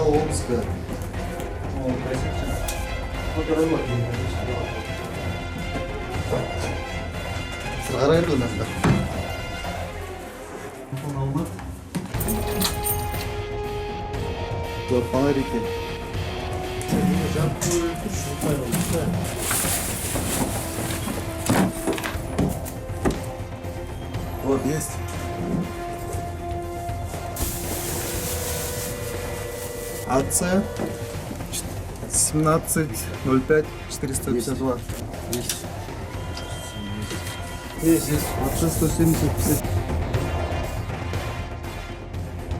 Омска. О, красивчик. Фотоработник, Сыгарайлы нанда. конечно. Вот фонарики. Вот есть. АЦ 1705 452. Есть. Есть. АЦ 170 50.